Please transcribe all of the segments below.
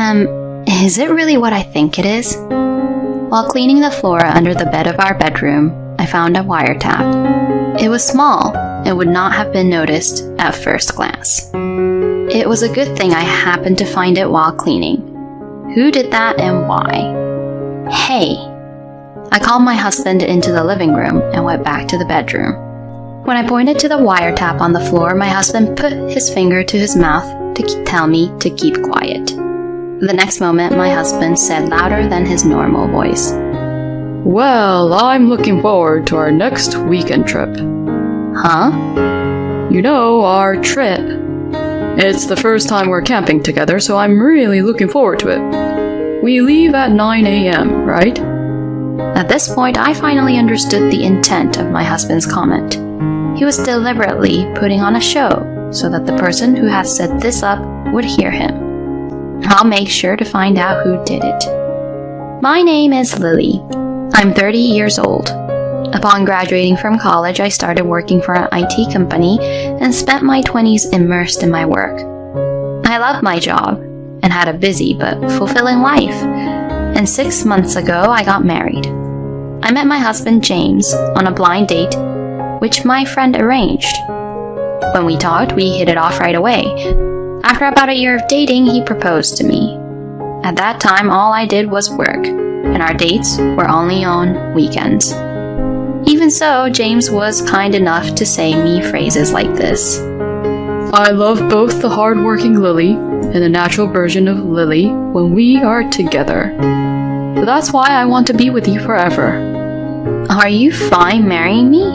Is it really what I think it is? While cleaning the floor under the bed of our bedroom, I found a wiretap. It was small and would not have been noticed at first glance. It was a good thing I happened to find it while cleaning. Who did that and why? Hey! I called my husband into the living room and went back to the bedroom. When I pointed to the wiretap on the floor, my husband put his finger to his mouth to tell me to keep quiet. The next moment, my husband said louder than his normal voice, "Well, I'm looking forward to our next weekend trip." "Huh?" "You know, our trip. It's the first time we're camping together, so I'm really looking forward to it. We leave at 9 a.m., right?" At this point, I finally understood the intent of my husband's comment. He was deliberately putting on a show so that the person who had set this up would hear him. I'll make sure to find out who did it. My name is Lily. I'm 30 years old. Upon graduating from college, I started working for an IT company and spent my 20s immersed in my work. I loved my job and had a busy but fulfilling life. And 6 months ago, I got married. I met my husband James on a blind date, which my friend arranged. When we talked, we hit it off right away. After about a year of dating, he proposed to me. At that time, all I did was work, and our dates were only on weekends. Even so, James was kind enough to say me phrases like this. "I love both the hard-working Lily and the natural version of Lily when we are together. So that's why I want to be with you forever." Are you fine marrying me?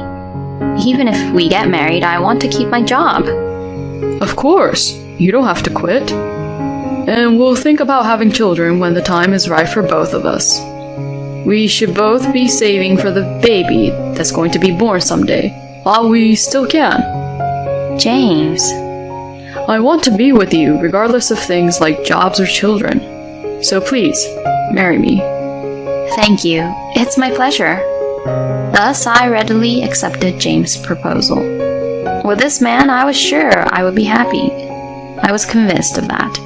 Even if we get married, I want to keep my job. "Of course, you don't have to quit. And we'll think about having children when the time is right for both of us. We should both be saving for the baby that's going to be born someday, while we still can." James. "I want to be with you regardless of things like jobs or children. So please, marry me." Thank you. It's my pleasure. Thus, I readily accepted James' proposal. With this man, I was sure I would be happy. I was convinced of that.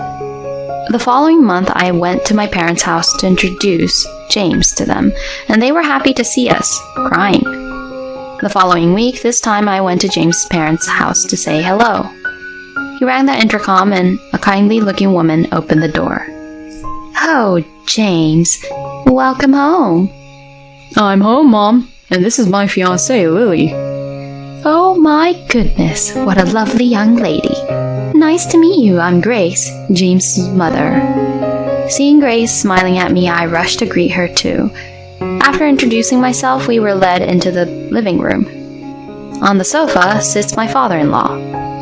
The following month, I went to my parents' house to introduce James to them, and they were happy to see us, crying. The following week, this time I went to James' parents' house to say hello. He rang the intercom and a kindly-looking woman opened the door. "Oh, James, welcome home." "I'm home, Mom, and this is my fiancée, Lily." "Oh my goodness, what a lovely young lady. Nice to meet you, I'm Grace, James' mother." Seeing Grace smiling at me, I rushed to greet her too. After introducing myself, we were led into the living room. On the sofa sits my father-in-law,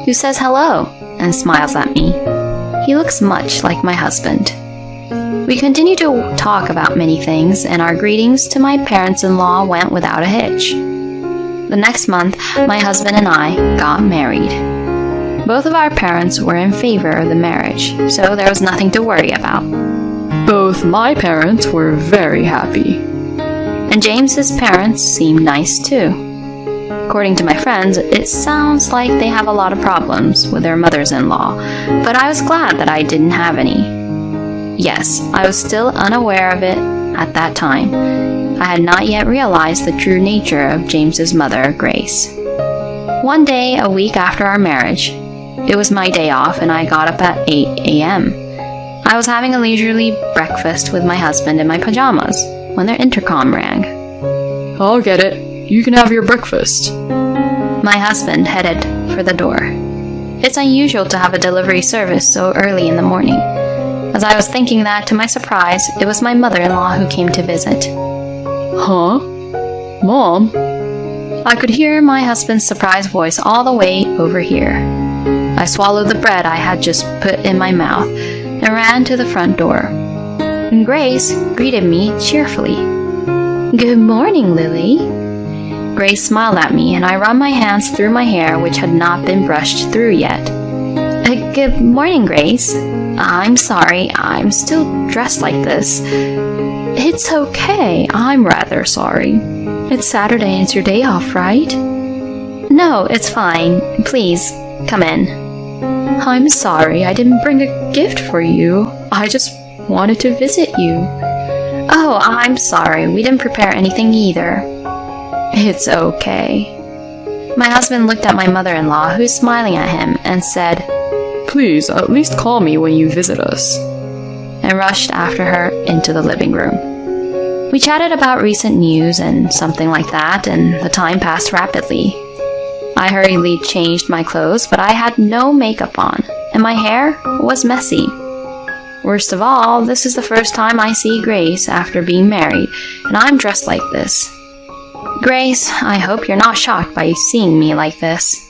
who says hello and smiles at me. He looks much like my husband. We continued to talk about many things, and our greetings to my parents-in-law went without a hitch. The next month, my husband and I got married. Both of our parents were in favor of the marriage, so there was nothing to worry about. Both my parents were very happy. And James's parents seemed nice too. According to my friends, it sounds like they have a lot of problems with their mothers-in-law, but I was glad that I didn't have any. Yes, I was still unaware of it at that time. I had not yet realized the true nature of James's mother, Grace. One day, a week after our marriage, it was my day off and I got up at 8 a.m. I was having a leisurely breakfast with my husband in my pajamas when their intercom rang. "I'll get it. You can have your breakfast." My husband headed for the door. It's unusual to have a delivery service so early in the morning. As I was thinking that, to my surprise, it was my mother-in-law who came to visit. "Huh? Mom?" I could hear my husband's surprised voice all the way over here. I swallowed the bread I had just put in my mouth and ran to the front door. And Grace greeted me cheerfully. "Good morning, Lily." Grace smiled at me, and I ran my hands through my hair, which had not been brushed through yet. Good morning, Grace. I'm sorry, I'm still dressed like this." "It's okay, I'm rather sorry. It's Saturday and it's your day off, right?" "No, it's fine. Please, come in." "I'm sorry, I didn't bring a gift for you. I just wanted to visit you. Oh, I'm sorry. We didn't prepare anything either. It's okay. My husband looked at my mother-in-law, who's smiling at him, and said, Please, at least call me when you visit us. And rushed after her into the living room. We chatted about recent news and something like that, and the time passed rapidly. I hurriedly changed my clothes, but I had no makeup on, and my hair was messy. Worst of all, this is the first time I see Grace after being married, and I'm dressed like this. Grace, I hope you're not shocked by seeing me like this.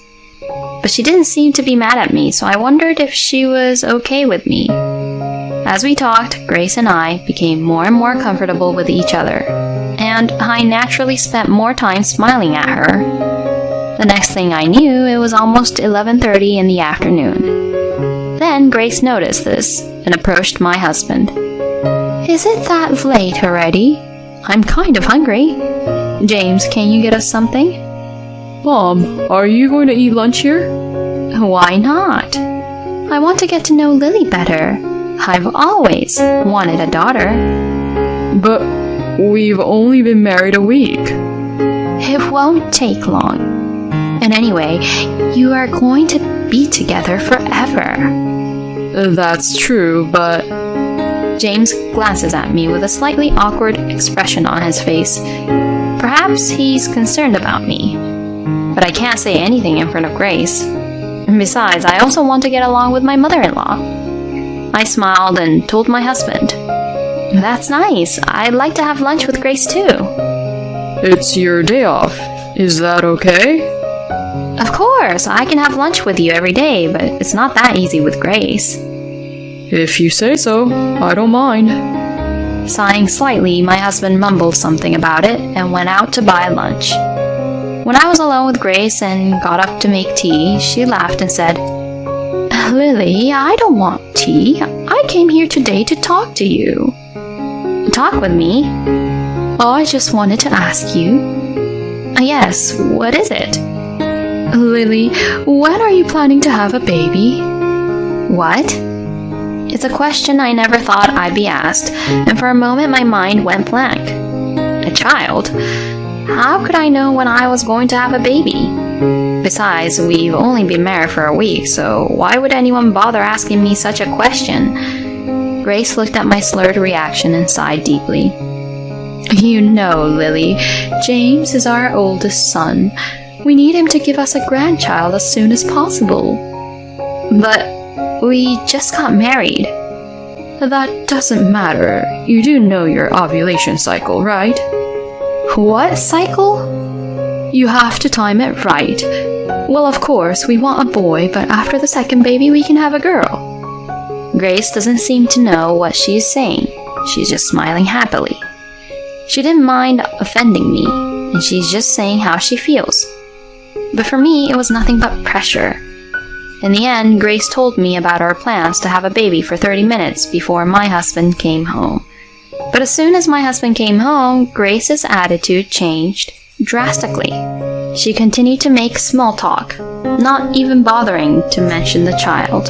But she didn't seem to be mad at me, so I wondered if she was okay with me. As we talked, Grace and I became more and more comfortable with each other, and I naturally spent more time smiling at her. The next thing I knew, it was almost 11:30 in the afternoon. Then Grace noticed this and approached my husband. Is it that late already? I'm kind of hungry. James, can you get us something? Mom, are you going to eat lunch here? Why not? I want to get to know Lily better. I've always wanted a daughter. But we've only been married a week. It won't take long. And anyway, you are going to be together forever. That's true, but... James glances at me with a slightly awkward expression on his face. Perhaps he's concerned about me. But I can't say anything in front of Grace. And besides, I also want to get along with my mother-in-law. I smiled and told my husband. That's nice. I'd like to have lunch with Grace too. It's your day off. Is that okay? Of course, I can have lunch with you every day, but it's not that easy with Grace. If you say so, I don't mind. Sighing slightly, my husband mumbled something about it and went out to buy lunch. When I was alone with Grace and got up to make tea, she laughed and said, Lily, I don't want tea. I came here today to talk to you. Talk with me? I just wanted to ask you. Yes, what is it? Lily, when are you planning to have a baby? What? It's a question I never thought I'd be asked, and for a moment my mind went blank. A child? How could I know when I was going to have a baby? Besides, we've only been married for a week, so why would anyone bother asking me such a question? Grace looked at my slurred reaction and sighed deeply. You know, Lily, James is our oldest son. We need him to give us a grandchild as soon as possible. But we just got married. That doesn't matter. You do know your ovulation cycle, right? What cycle? You have to time it right. Well, of course, we want a boy, but after the second baby, we can have a girl. Grace doesn't seem to know what she's saying. She's just smiling happily. She didn't mind offending me, and she's just saying how she feels. But for me, it was nothing but pressure. In the end, Grace told me about our plans to have a baby for 30 minutes before my husband came home. But as soon as my husband came home, Grace's attitude changed drastically. She continued to make small talk, not even bothering to mention the child.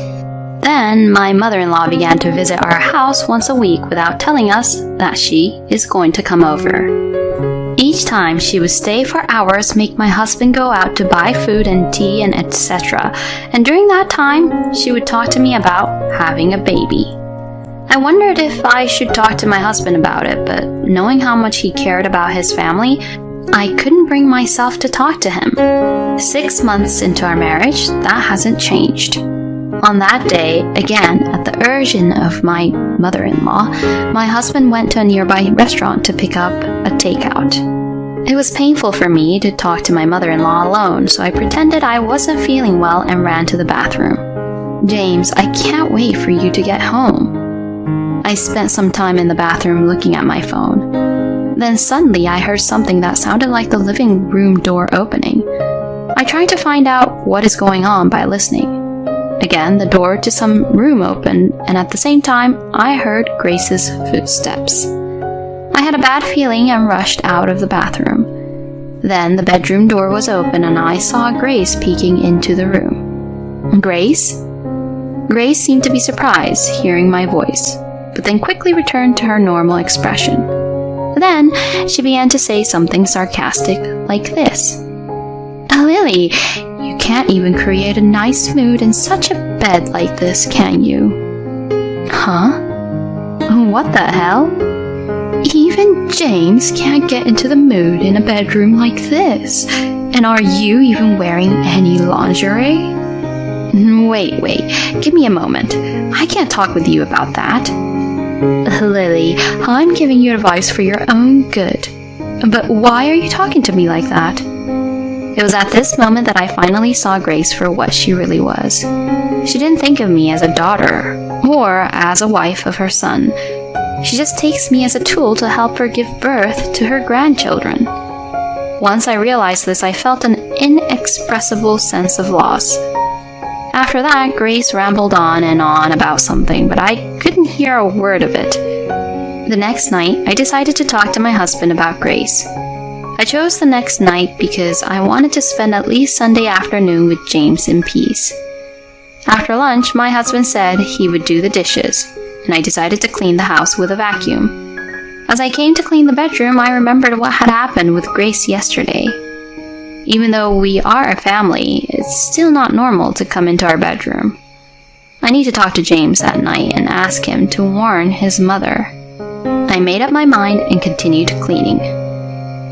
Then my mother-in-law began to visit our house once a week without telling us that she is going to come over. Each time she would stay for hours, make my husband go out to buy food and tea and etc. And during that time, she would talk to me about having a baby. I wondered if I should talk to my husband about it, but knowing how much he cared about his family, I couldn't bring myself to talk to him. 6 months into our marriage, that hasn't changed. On that day, again, at the urging of my mother-in-law, my husband went to a nearby restaurant to pick up a takeout. It was painful for me to talk to my mother-in-law alone, so I pretended I wasn't feeling well and ran to the bathroom. James, I can't wait for you to get home. I spent some time in the bathroom looking at my phone. Then suddenly I heard something that sounded like the living room door opening. I tried to find out what is going on by listening. Again, the door to some room opened, and at the same time, I heard Grace's footsteps. I had a bad feeling and rushed out of the bathroom. Then the bedroom door was open, and I saw Grace peeking into the room. Grace? Grace seemed to be surprised, hearing my voice, but then quickly returned to her normal expression. Then she began to say something sarcastic like this. Lily, you can't even create a nice mood in such a bed like this, can you? Huh? What the hell? Even James can't get into the mood in a bedroom like this. And are you even wearing any lingerie? Wait, give me a moment. I can't talk with you about that. Lily, I'm giving you advice for your own good. But why are you talking to me like that? It was at this moment that I finally saw Grace for what she really was. She didn't think of me as a daughter or as a wife of her son. She just takes me as a tool to help her give birth to her grandchildren. Once I realized this, I felt an inexpressible sense of loss. After that, Grace rambled on and on about something, but I couldn't hear a word of it. The next night, I decided to talk to my husband about Grace. I chose the next night because I wanted to spend at least Sunday afternoon with James in peace. After lunch, my husband said he would do the dishes, and I decided to clean the house with a vacuum. As I came to clean the bedroom, I remembered what had happened with Grace yesterday. Even though we are a family, it's still not normal to come into our bedroom. I need to talk to James that night and ask him to warn his mother. I made up my mind and continued cleaning.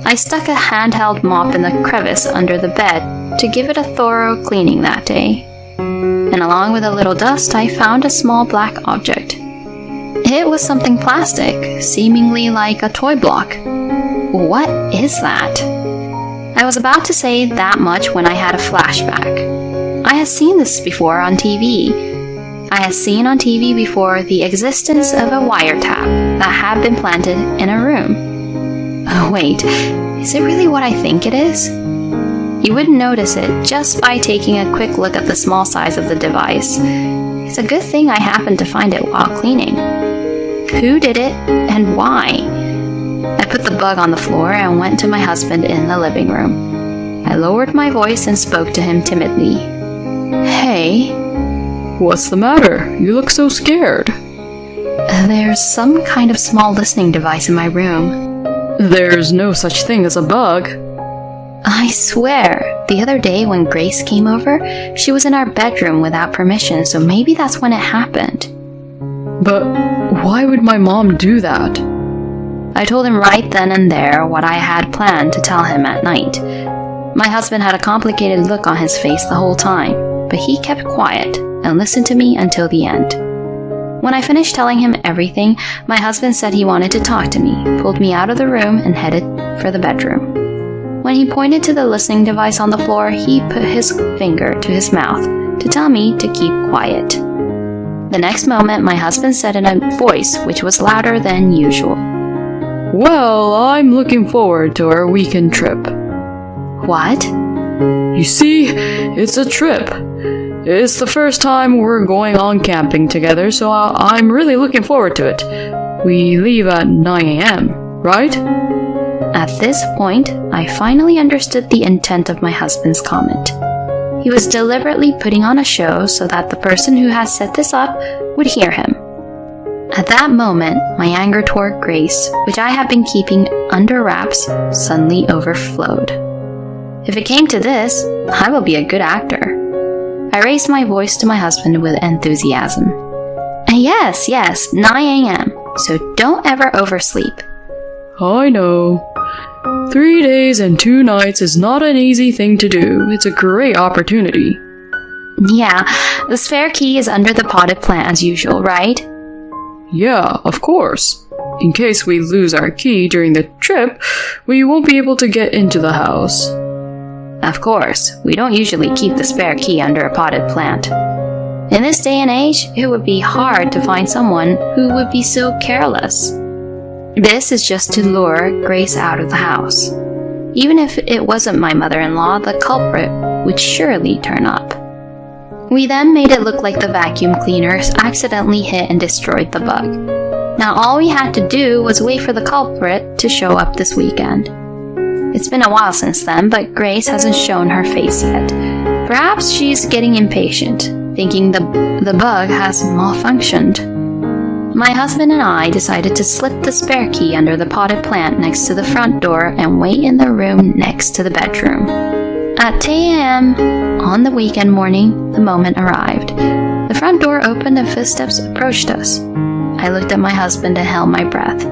I stuck a handheld mop in the crevice under the bed to give it a thorough cleaning that day. And along with a little dust, I found a small black object. It was something plastic, seemingly like a toy block. What is that? I was about to say that much when I had a flashback. I had seen this before on TV. I had seen on TV before the existence of a wiretap that had been planted in a room. Oh, wait, is it really what I think it is? You wouldn't notice it just by taking a quick look at the small size of the device. It's a good thing I happened to find it while cleaning. Who did it and why? I put the bug on the floor and went to my husband in the living room. I lowered my voice and spoke to him timidly. Hey. What's the matter? You look so scared. There's some kind of small listening device in my room. There's no such thing as a bug. I swear, the other day when Grace came over, she was in our bedroom without permission, so maybe that's when it happened. But why would my mom do that? I told him right then and there what I had planned to tell him at night. My husband had a complicated look on his face the whole time, but he kept quiet and listened to me until the end. When I finished telling him everything, my husband said he wanted to talk to me, pulled me out of the room, and headed for the bedroom. When he pointed to the listening device on the floor, he put his finger to his mouth to tell me to keep quiet. The next moment, my husband said in a voice which was louder than usual, Well, I'm looking forward to our weekend trip. What? You see, it's a trip. It's the first time we're going on camping together, so I'm really looking forward to it. We leave at 9 a.m., right? At this point, I finally understood the intent of my husband's comment. He was deliberately putting on a show so that the person who had set this up would hear him. At that moment, my anger toward Grace, which I had been keeping under wraps, suddenly overflowed. If it came to this, I will be a good actor. I raised my voice to my husband with enthusiasm. Yes, 9 a.m., so don't ever oversleep. I know. 3 days and 2 nights is not an easy thing to do. It's a great opportunity. Yeah, the spare key is under the potted plant as usual, right? Yeah, of course. In case we lose our key during the trip, we won't be able to get into the house. Of course, we don't usually keep the spare key under a potted plant. In this day and age, it would be hard to find someone who would be so careless. This is just to lure Grace out of the house. Even if it wasn't my mother-in-law, the culprit would surely turn up. We then made it look like the vacuum cleaners accidentally hit and destroyed the bug. Now all we had to do was wait for the culprit to show up this weekend. It's been a while since then, but Grace hasn't shown her face yet. Perhaps she's getting impatient, thinking the bug has malfunctioned. My husband and I decided to slip the spare key under the potted plant next to the front door and wait in the room next to the bedroom. At 10 a.m. on the weekend morning, the moment arrived. The front door opened and footsteps approached us. I looked at my husband and held my breath.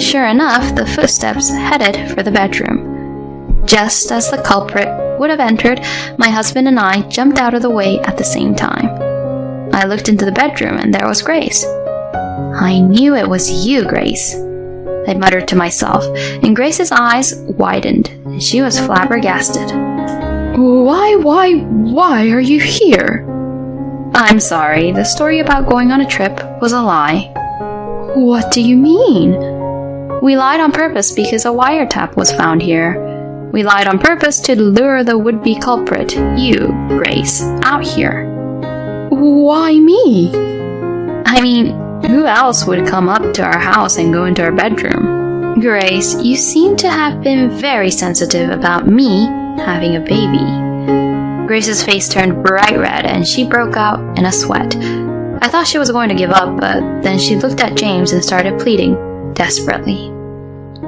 Sure enough, the footsteps headed for the bedroom. Just as the culprit would have entered, my husband and I jumped out of the way at the same time. I looked into the bedroom and there was Grace. I knew it was you, Grace, I muttered to myself, and Grace's eyes widened, and she was flabbergasted. Why are you here? I'm sorry, the story about going on a trip was a lie. What do you mean? We lied on purpose because a wiretap was found here. We lied on purpose to lure the would-be culprit, you, Grace, out here. Why me? I mean, who else would come up to our house and go into our bedroom? Grace, you seem to have been very sensitive about me having a baby. Grace's face turned bright red and she broke out in a sweat. I thought she was going to give up, but then she looked at James and started pleading, desperately.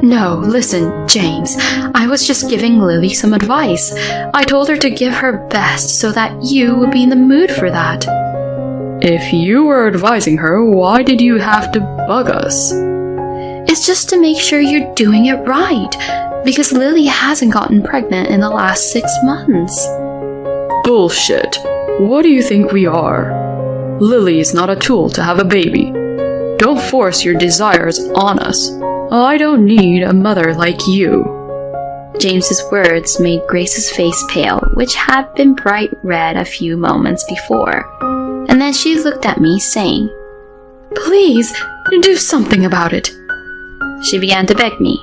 No, listen, James. I was just giving Lily some advice. I told her to give her best so that you would be in the mood for that. If you were advising her, why did you have to bug us? It's just to make sure you're doing it right, because Lily hasn't gotten pregnant in the last 6 months. Bullshit. What do you think we are? Lily is not a tool to have a baby. Don't force your desires on us. I don't need a mother like you. James's words made Grace's face pale, which had been bright red a few moments before. And then she looked at me, saying, Please, do something about it. She began to beg me.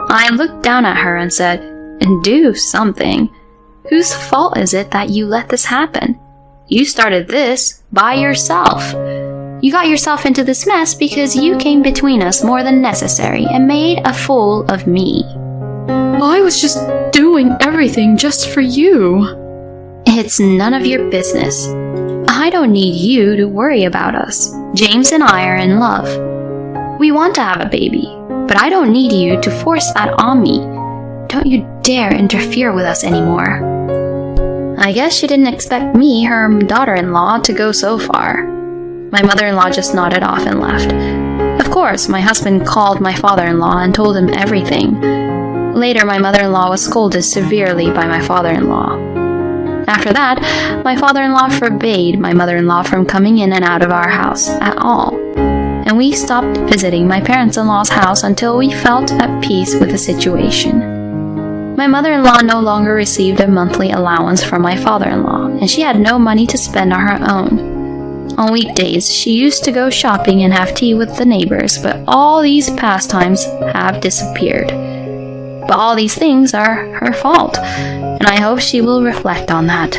I looked down at her and said, Do something? Whose fault is it that you let this happen? You started this by yourself. You got yourself into this mess because you came between us more than necessary and made a fool of me. I was just doing everything just for you. It's none of your business. I don't need you to worry about us. James and I are in love. We want to have a baby, but I don't need you to force that on me. Don't you dare interfere with us anymore. I guess she didn't expect me, her daughter-in-law, to go so far. My mother-in-law just nodded off and left. Of course, my husband called my father-in-law and told him everything. Later, my mother-in-law was scolded severely by my father-in-law. After that, my father-in-law forbade my mother-in-law from coming in and out of our house at all. And we stopped visiting my parents-in-law's house until we felt at peace with the situation. My mother-in-law no longer received a monthly allowance from my father-in-law, and she had no money to spend on her own. On weekdays, she used to go shopping and have tea with the neighbors, but all these pastimes have disappeared. But all these things are her fault, and I hope she will reflect on that.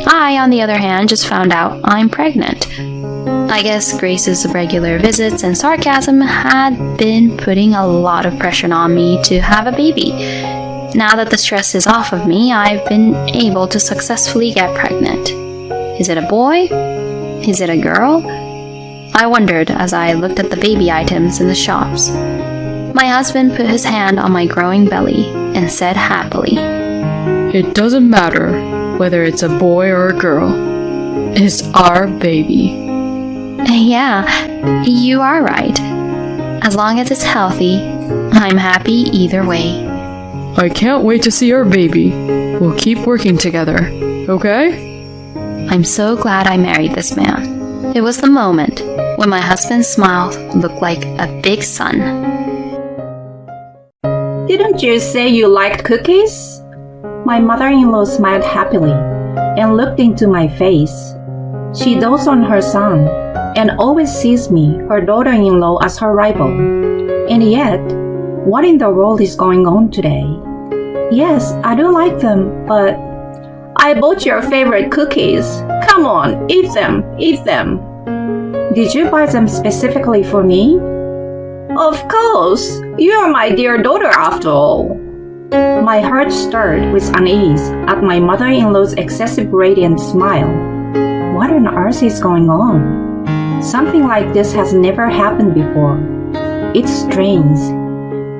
I, on the other hand, just found out I'm pregnant. I guess Grace's regular visits and sarcasm had been putting a lot of pressure on me to have a baby. Now that the stress is off of me, I've been able to successfully get pregnant. Is it a boy? Is it a girl? I wondered as I looked at the baby items in the shops. My husband put his hand on my growing belly and said happily, It doesn't matter whether it's a boy or a girl. It's our baby. Yeah, you are right. As long as it's healthy, I'm happy either way. I can't wait to see our baby. We'll keep working together, okay? I'm so glad I married this man. It was the moment when my husband's smile looked like a big sun. Didn't you say you liked cookies? My mother-in-law smiled happily and looked into my face. She dotes on her son and always sees me, her daughter-in-law, as her rival. And yet, what in the world is going on today? Yes, I do like them, but I bought your favorite cookies. Come on, eat them, eat them. Did you buy them specifically for me? Of course, you are my dear daughter after all. My heart stirred with unease at my mother-in-law's excessive radiant smile. What on earth is going on? Something like this has never happened before. It's strange.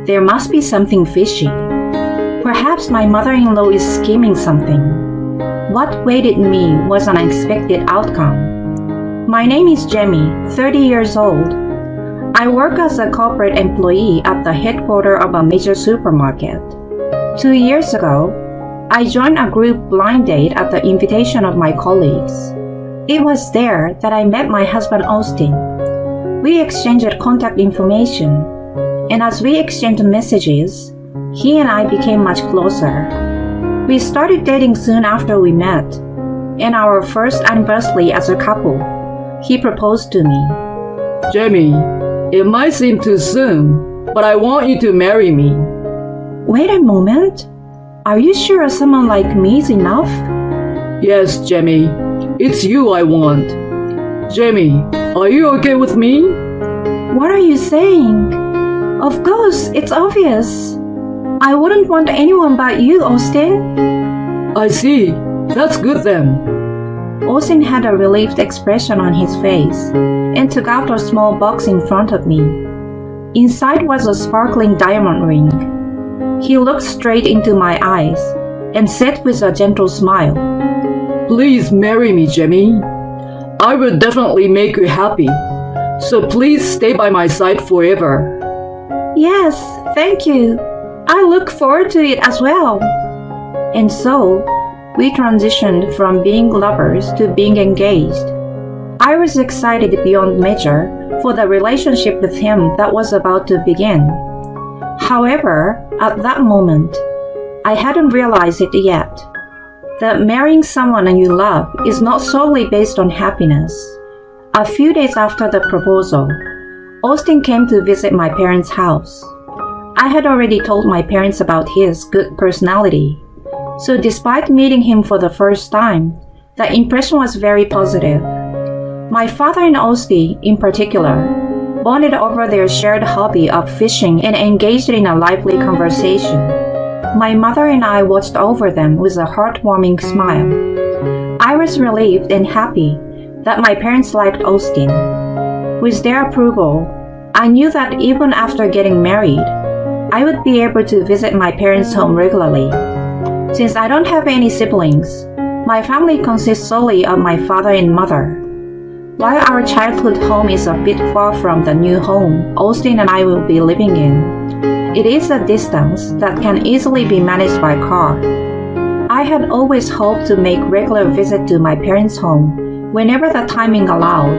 There must be something fishy. Perhaps my mother-in-law is scheming something. What awaited me was an unexpected outcome. My name is Jamie, 30 years old. I work as a corporate employee at the headquarters of a major supermarket. 2 years ago, I joined a group blind date at the invitation of my colleagues. It was there that I met my husband Austin. We exchanged contact information, and as we exchanged messages, he and I became much closer. We started dating soon after we met, and our first anniversary as a couple, he proposed to me. Jamie, it might seem too soon, but I want you to marry me. Wait a moment. Are you sure someone like me is enough? Yes, Jamie. It's you I want. Jamie, are you okay with me? What are you saying? Of course, it's obvious. I wouldn't want anyone but you, Austin. I see. That's good then. Austin had a relieved expression on his face and took out a small box in front of me. Inside was a sparkling diamond ring. He looked straight into my eyes and said with a gentle smile, Please marry me, Jamie. I will definitely make you happy. So please stay by my side forever. Yes, thank you. I look forward to it as well. And so, we transitioned from being lovers to being engaged. I was excited beyond measure for the relationship with him that was about to begin. However, at that moment, I hadn't realized it yet, that marrying someone you love is not solely based on happiness. A few days after the proposal, Austin came to visit my parents' house. I had already told my parents about his good personality, so despite meeting him for the first time, the impression was very positive. My father and Austin, in particular, bonded over their shared hobby of fishing and engaged in a lively conversation. My mother and I watched over them with a heartwarming smile. I was relieved and happy that my parents liked Austin. With their approval, I knew that even after getting married, I would be able to visit my parents' home regularly. Since I don't have any siblings, my family consists solely of my father and mother. While our childhood home is a bit far from the new home Austin and I will be living in, it is a distance that can easily be managed by car. I had always hoped to make regular visit to my parents' home whenever the timing allowed.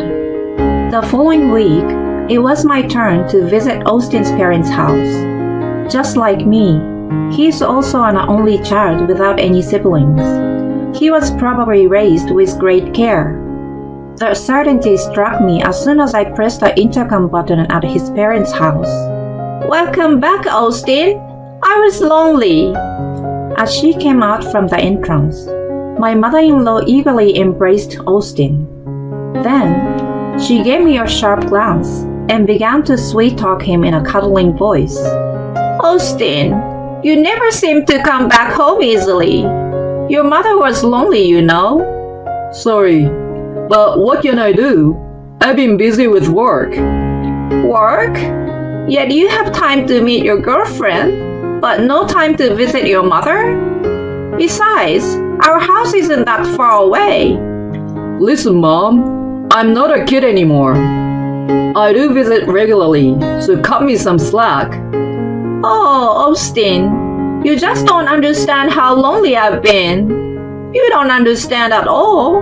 The following week, it was my turn to visit Austin's parents' house. Just like me, he is also an only child without any siblings. He was probably raised with great care. The certainty struck me as soon as I pressed the intercom button at his parents' house. Welcome back, Austin. I was lonely. As she came out from the entrance, my mother-in-law eagerly embraced Austin. Then, she gave me a sharp glance and began to sweet-talk him in a cuddling voice. Austin, you never seem to come back home easily. Your mother was lonely, you know. Sorry, but what can I do? I've been busy with work. Work? Yet you have time to meet your girlfriend, but no time to visit your mother? Besides, our house isn't that far away. Listen, Mom, I'm not a kid anymore. I do visit regularly, so cut me some slack. Oh, Austin, you just don't understand how lonely I've been. You don't understand at all.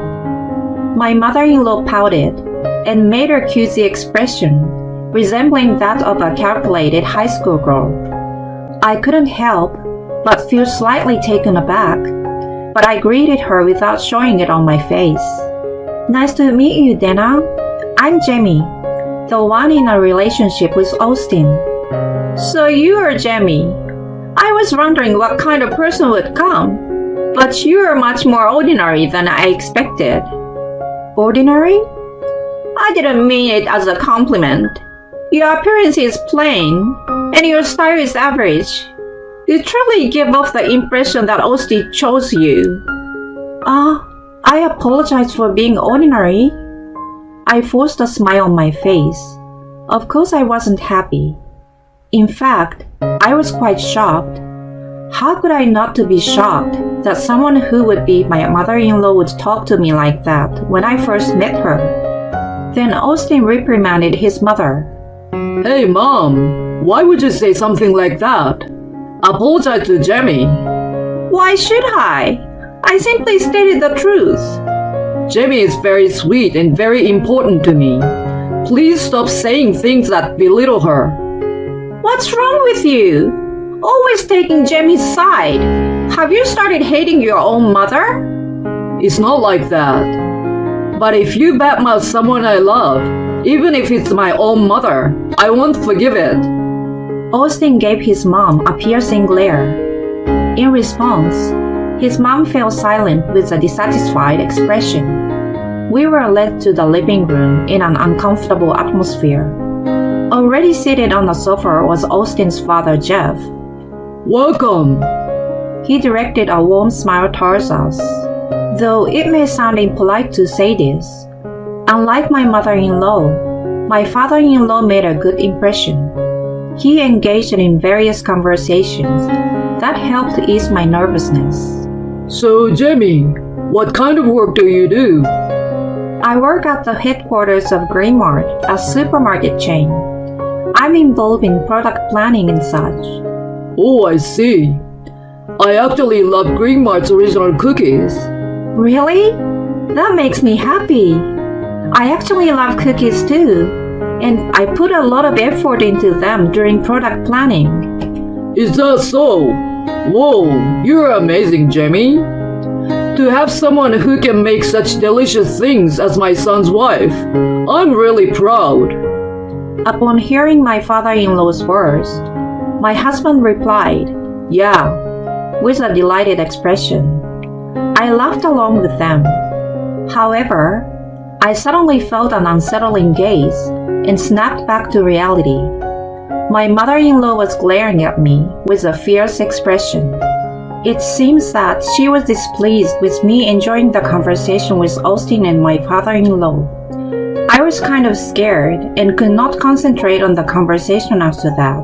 My mother-in-law pouted and made her cutesy expression, resembling that of a calculated high school girl. I couldn't help but feel slightly taken aback, but I greeted her without showing it on my face. Nice to meet you, Dana. I'm Jamie, the one in a relationship with Austin. So you are Jamie. I was wondering what kind of person would come, but you are much more ordinary than I expected. Ordinary? I didn't mean it as a compliment. Your appearance is plain, and your style is average. You truly give off the impression that Austin chose you. I apologize for being ordinary. I forced a smile on my face. Of course, I wasn't happy. In fact, I was quite shocked. How could I not to be shocked that someone who would be my mother-in-law would talk to me like that when I first met her? Then Austin reprimanded his mother. Hey, Mom, why would you say something like that? Apologize to Jamie. Why should I? I simply stated the truth. Jamie is very sweet and very important to me. Please stop saying things that belittle her. What's wrong with you? Always taking Jamie's side. Have you started hating your own mother? It's not like that. But if you badmouth someone I love, even if it's my own mother, I won't forgive it. Austin gave his mom a piercing glare. In response, his mom fell silent with a dissatisfied expression. We were led to the living room in an uncomfortable atmosphere. Already seated on the sofa was Austin's father, Jeff. Welcome. He directed a warm smile towards us. Though it may sound impolite to say this, unlike my mother-in-law, my father-in-law made a good impression. He engaged in various conversations that helped ease my nervousness. So, Jamie, what kind of work do you do? I work at the headquarters of Greenmart, a supermarket chain. I'm involved in product planning and such. Oh, I see. I actually love Greenmart's original cookies. Really? That makes me happy. I actually love cookies too, and I put a lot of effort into them during product planning. Is that so? Whoa, you're amazing, Jamie. To have someone who can make such delicious things as my son's wife, I'm really proud. Upon hearing my father-in-law's words, my husband replied, "Yeah," with a delighted expression. I laughed along with them. However, I suddenly felt an unsettling gaze and snapped back to reality. My mother-in-law was glaring at me with a fierce expression. It seems that she was displeased with me enjoying the conversation with Austin and my father-in-law. I was kind of scared and could not concentrate on the conversation after that.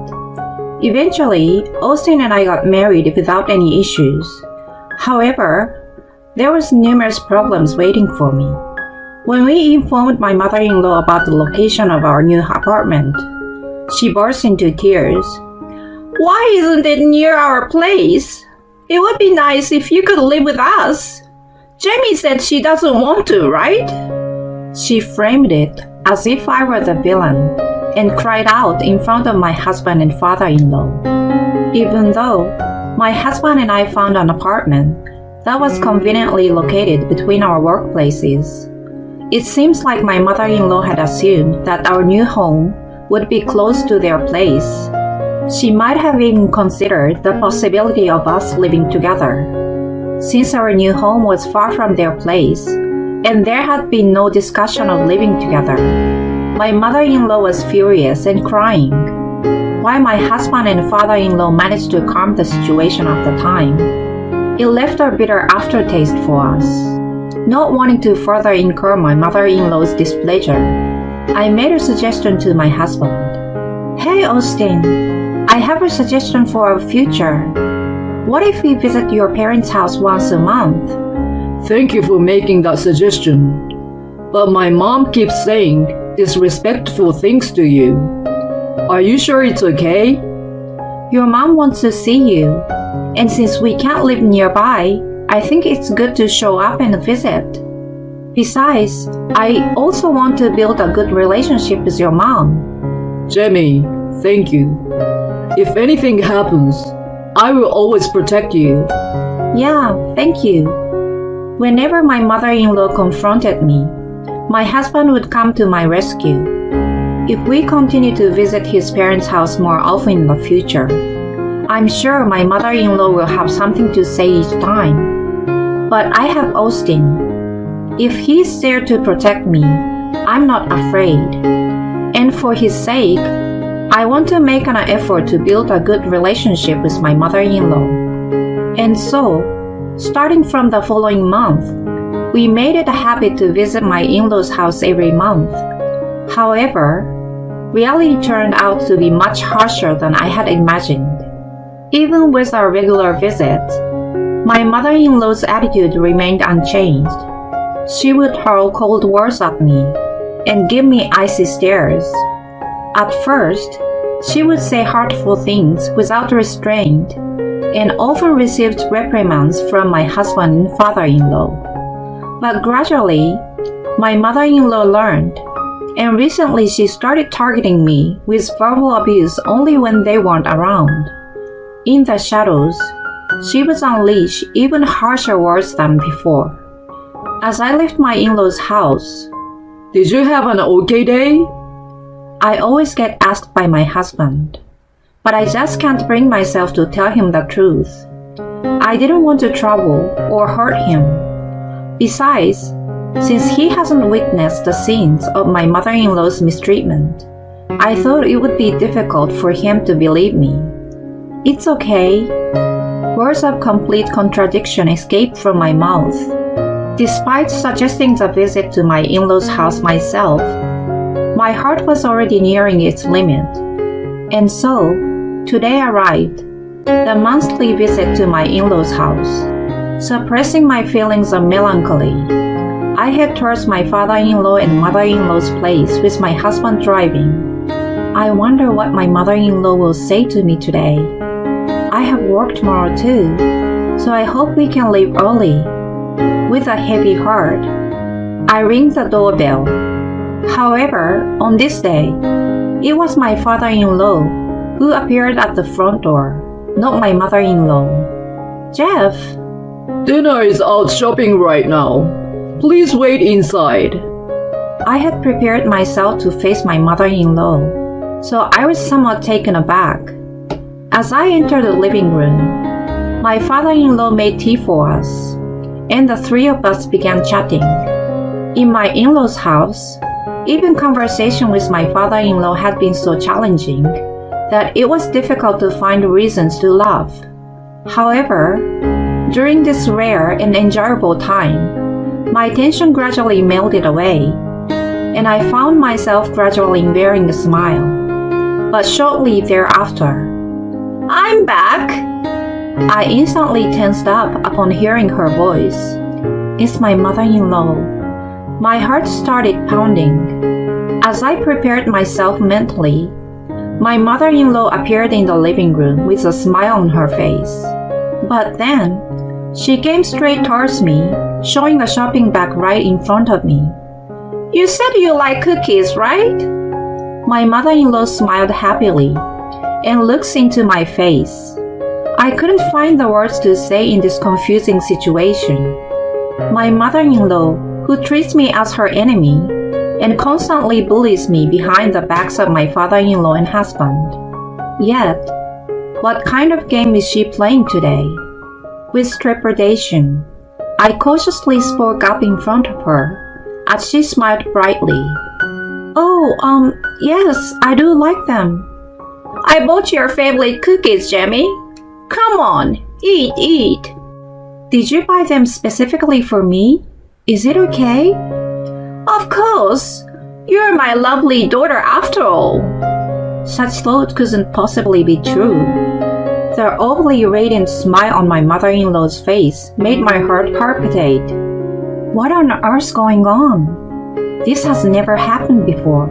Eventually, Austin and I got married without any issues. However, there was numerous problems waiting for me. When we informed my mother-in-law about the location of our new apartment, she burst into tears. "Why isn't it near our place? It would be nice if you could live with us. Jamie said she doesn't want to, right?" She framed it as if I were the villain and cried out in front of my husband and father-in-law. Even though my husband and I found an apartment that was conveniently located between our workplaces, it seems like my mother-in-law had assumed that our new home would be close to their place. She might have even considered the possibility of us living together. Since our new home was far from their place, and there had been no discussion of living together, my mother-in-law was furious and crying. While my husband and father-in-law managed to calm the situation at the time, it left a bitter aftertaste for us. Not wanting to further incur my mother-in-law's displeasure, I made a suggestion to my husband. "Hey, Austin, I have a suggestion for our future. What if we visit your parents' house once a month?" Thank you for making that suggestion. But my mom keeps saying disrespectful things to you. Are you sure it's okay? Your mom wants to see you, and since we can't live nearby, I think it's good to show up and visit. Besides, I also want to build a good relationship with your mom. Jamie, thank you. If anything happens, I will always protect you. Yeah, thank you. Whenever my mother-in-law confronted me, my husband would come to my rescue. If we continue to visit his parents' house more often in the future, I'm sure my mother-in-law will have something to say each time. But I have Austin. If he's there to protect me, I'm not afraid. And for his sake, I want to make an effort to build a good relationship with my mother-in-law. And so, starting from the following month, We made it a habit to visit my in-laws' house every month. However, reality turned out to be much harsher than I had imagined. Even with our regular visits, my mother-in-law's attitude remained unchanged. She would hurl cold words at me and give me icy stares. At first, she would say hurtful things without restraint and often received reprimands from my husband and father-in-law. But gradually, my mother-in-law learned, and recently she started targeting me with verbal abuse only when they weren't around. In the shadows, she would unleash even harsher words than before. As I left my in-laws' house, "Did you have an okay day?" I always get asked by my husband, but I just can't bring myself to tell him the truth. I didn't want to trouble or hurt him. Besides, since he hasn't witnessed the scenes of my mother-in-law's mistreatment, I thought it would be difficult for him to believe me. "It's okay." Words of complete contradiction escaped from my mouth. Despite suggesting the visit to my in-laws' house myself, my heart was already nearing its limit. And so, today arrived, the monthly visit to my in-laws' house. Suppressing my feelings of melancholy, I head towards my father-in-law and mother-in-law's place with my husband driving. I wonder what my mother-in-law will say to me today. I have work tomorrow too, so I hope we can leave early. With a heavy heart, I ring the doorbell. However, on this day, it was my father-in-law who appeared at the front door, not my mother-in-law. "Jeff." Dinner is out shopping right now. Please wait inside. I had prepared myself to face my mother-in-law, so I was somewhat taken aback. As I entered the living room, my father-in-law made tea for us, and the three of us began chatting. In my in-laws' house, even conversation with my father-in-law had been so challenging that it was difficult to find reasons to laugh. However, during this rare and enjoyable time, my tension gradually melted away, and I found myself gradually wearing a smile. But shortly thereafter, "I'm back!" I instantly tensed up upon hearing her voice. It's my mother-in-law. My heart started pounding. As I prepared myself mentally, my mother-in-law appeared in the living room with a smile on her face. But then, she came straight towards me, showing a shopping bag right in front of me. "You said you like cookies, right?" My mother-in-law smiled happily and looks into my face. I couldn't find the words to say in this confusing situation. My mother-in-law, who treats me as her enemy and constantly bullies me behind the backs of my father-in-law and husband. Yet, what kind of game is she playing today? With trepidation, I cautiously spoke up in front of her as she smiled brightly. "Oh, yes, I do like them." "I bought your favorite cookies, Jamie. Come on, eat. "Did you buy them specifically for me? Is it okay?" "Of course. You're my lovely daughter after all." Such thought couldn't possibly be true. The overly radiant smile on my mother-in-law's face made my heart palpitate. What on earth's going on? This has never happened before.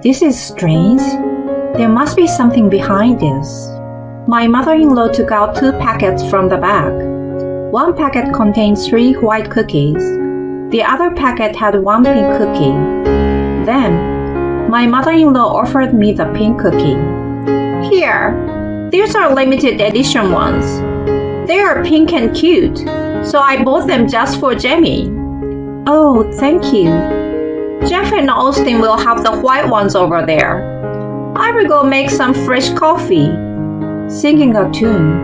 This is strange. There must be something behind this. My mother-in-law took out 2 packets from the bag. One packet contained 3 white cookies. The other packet had 1 pink cookie. Then, my mother-in-law offered me the pink cookie. "Here, these are limited edition ones. They are pink and cute, so I bought them just for Jamie." "Oh, thank you." "Jeff and Austin will have the white ones over there. I will go make some fresh coffee." Singing a tune,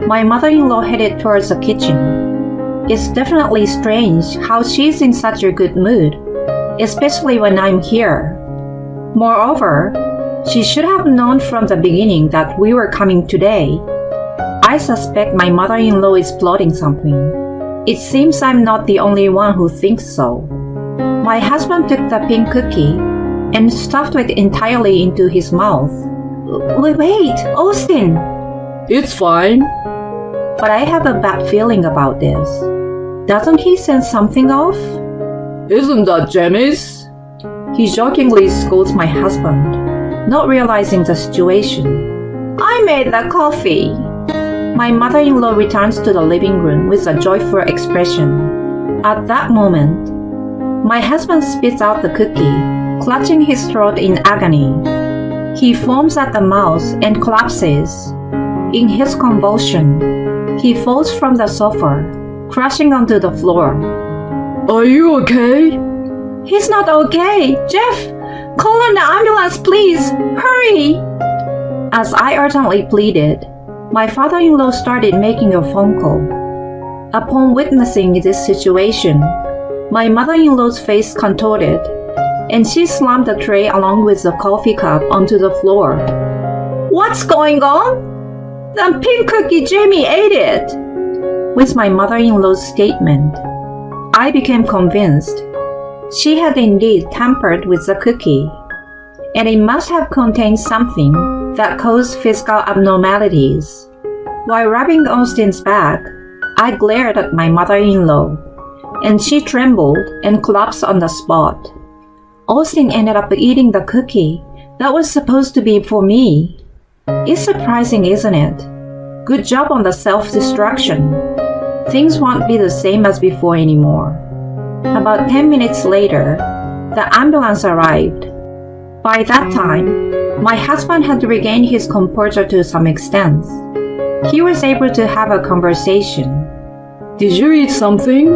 my mother-in-law headed towards the kitchen. It's definitely strange how she's in such a good mood, especially when I'm here. Moreover, she should have known from the beginning that we were coming today. I suspect my mother-in-law is plotting something. It seems I'm not the only one who thinks so. My husband took the pink cookie and stuffed it entirely into his mouth. Wait, Austin! It's fine. But I have a bad feeling about this. Doesn't he sense something off? Isn't that Jamie's? He jokingly scolds my husband, not realizing the situation. I made the coffee. My mother-in-law returns to the living room with a joyful expression. At that moment, my husband spits out the cookie, clutching his throat in agony. He foams at the mouth and collapses. In his convulsion, he falls from the sofa, crashing onto the floor. Are you okay? He's not okay! Jeff! Call an ambulance, please! Hurry! As I urgently pleaded, my father-in-law started making a phone call. Upon witnessing this situation, my mother-in-law's face contorted, and she slammed the tray along with the coffee cup onto the floor. What's going on? The pink cookie, Jamie ate it! With my mother-in-law's statement, I became convinced she had indeed tampered with the cookie, and it must have contained something that caused physical abnormalities. While rubbing Austin's back, I glared at my mother-in-law, and she trembled and collapsed on the spot. Austin ended up eating the cookie that was supposed to be for me. It's surprising, isn't it? Good job on the self-destruction. Things won't be the same as before anymore. About 10 minutes later, the ambulance arrived. By that time, my husband had regained his composure to some extent. He was able to have a conversation. Did you eat something?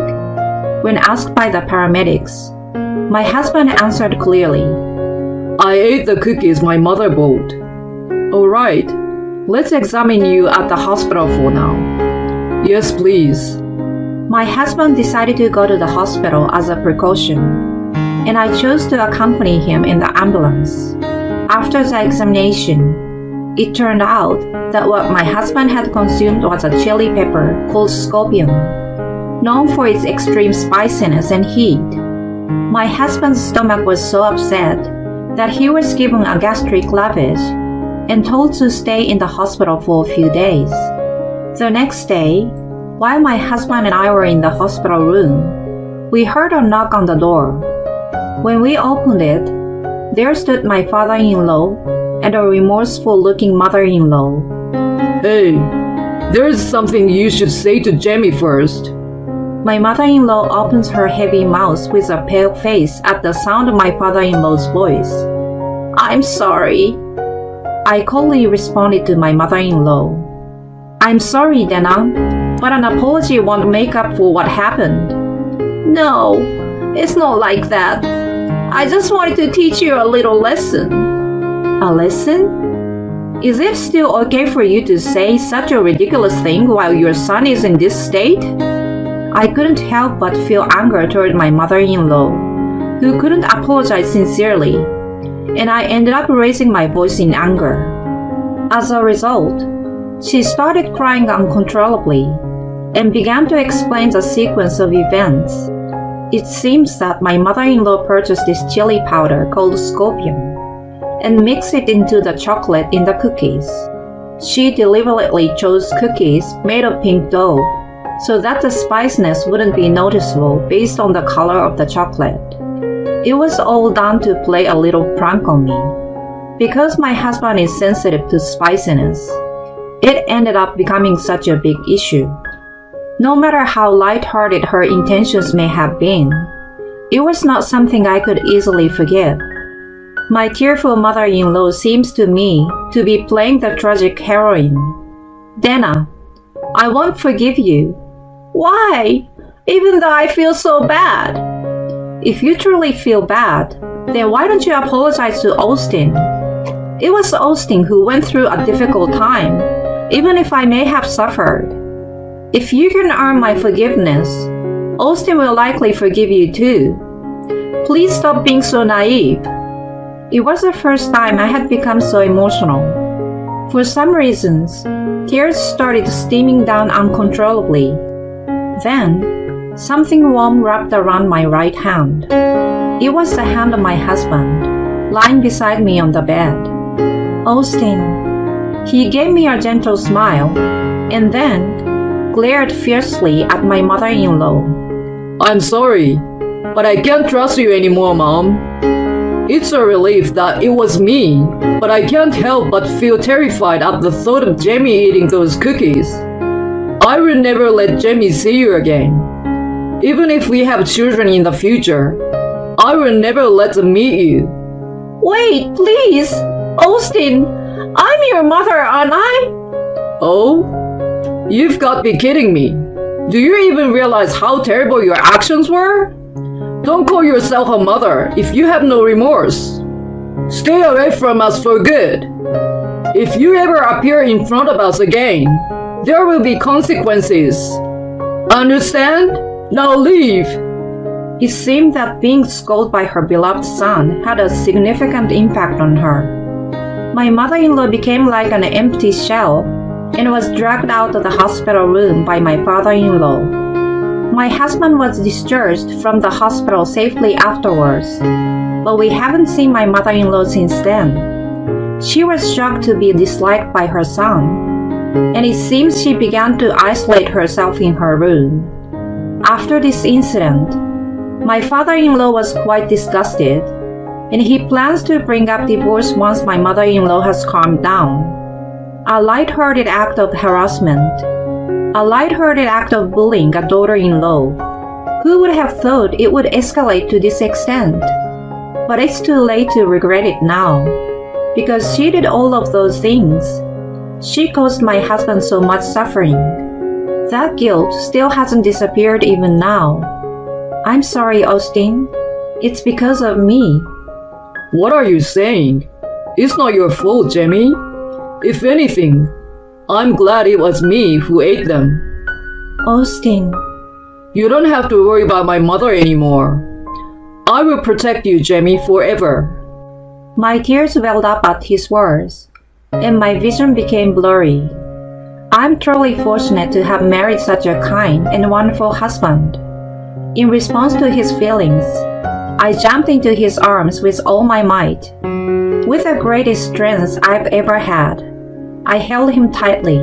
When asked by the paramedics, my husband answered clearly. I ate the cookies my mother bought. Alright, let's examine you at the hospital for now. Yes, please. My husband decided to go to the hospital as a precaution, and I chose to accompany him in the ambulance. After the examination, it turned out that what my husband had consumed was a chili pepper called scorpion, known for its extreme spiciness and heat. My husband's stomach was so upset that he was given a gastric lavage and told to stay in the hospital for a few days. The next day, while my husband and I were in the hospital room, we heard a knock on the door. When we opened it, there stood my father-in-law and a remorseful-looking mother-in-law. Hey, there's something you should say to Jamie first. My mother-in-law opens her heavy mouth with a pale face at the sound of my father-in-law's voice. I'm sorry. I coldly responded to my mother-in-law. I'm sorry, Dana, but an apology won't make up for what happened. No, it's not like that. I just wanted to teach you a little lesson. A lesson? Is it still okay for you to say such a ridiculous thing while your son is in this state? I couldn't help but feel anger toward my mother-in-law, who couldn't apologize sincerely, and I ended up raising my voice in anger. As a result, she started crying uncontrollably and began to explain the sequence of events. It seems that my mother-in-law purchased this chili powder called scorpion and mixed it into the chocolate in the cookies. She deliberately chose cookies made of pink dough so that the spiciness wouldn't be noticeable based on the color of the chocolate. It was all done to play a little prank on me. Because my husband is sensitive to spiciness, it ended up becoming such a big issue. No matter how light-hearted her intentions may have been, it was not something I could easily forgive. My tearful mother-in-law seems to me to be playing the tragic heroine. Dana, I won't forgive you. Why? Even though I feel so bad. If you truly feel bad, then why don't you apologize to Austin? It was Austin who went through a difficult time, even if I may have suffered. If you can earn my forgiveness, Austin will likely forgive you too. Please stop being so naive. It was the first time I had become so emotional. For some reasons, tears started streaming down uncontrollably. Then, Something warm wrapped around my right hand. It was the hand of my husband, lying beside me on the bed. Austin. He gave me a gentle smile and then glared fiercely at my mother-in-law. I'm sorry, but I can't trust you anymore, Mom. It's a relief that it was me, but I can't help but feel terrified at the thought of Jamie eating those cookies. I will never let Jamie see you again. Even if we have children in the future, I will never let them meet you. Wait, please! Austin, I'm your mother, aren't I? Oh? You've got to be kidding me. Do you even realize how terrible your actions were? Don't call yourself a mother if you have no remorse. Stay away from us for good. If you ever appear in front of us again, there will be consequences. Understand? Now leave. It seemed that being scolded by her beloved son had a significant impact on her. My mother-in-law became like an empty shell and was dragged out of the hospital room by my father-in-law. My husband was discharged from the hospital safely afterwards, but we haven't seen my mother-in-law since then. She was shocked to be disliked by her son, and it seems she began to isolate herself in her room. After this incident, my father-in-law was quite disgusted, and he plans to bring up divorce once my mother-in-law has calmed down. A light-hearted act of harassment. A light-hearted act of bullying a daughter-in-law. Who would have thought it would escalate to this extent? But it's too late to regret it now, because she did all of those things. She caused my husband so much suffering. That guilt still hasn't disappeared even now. I'm sorry, Austin. It's because of me. What are you saying? It's not your fault, Jamie. If anything, I'm glad it was me who ate them. Austin. You don't have to worry about my mother anymore. I will protect you, Jamie, forever. My tears welled up at his words, and my vision became blurry. I'm truly fortunate to have married such a kind and wonderful husband. In response to his feelings, I jumped into his arms with all my might. With the greatest strength I've ever had, I held him tightly.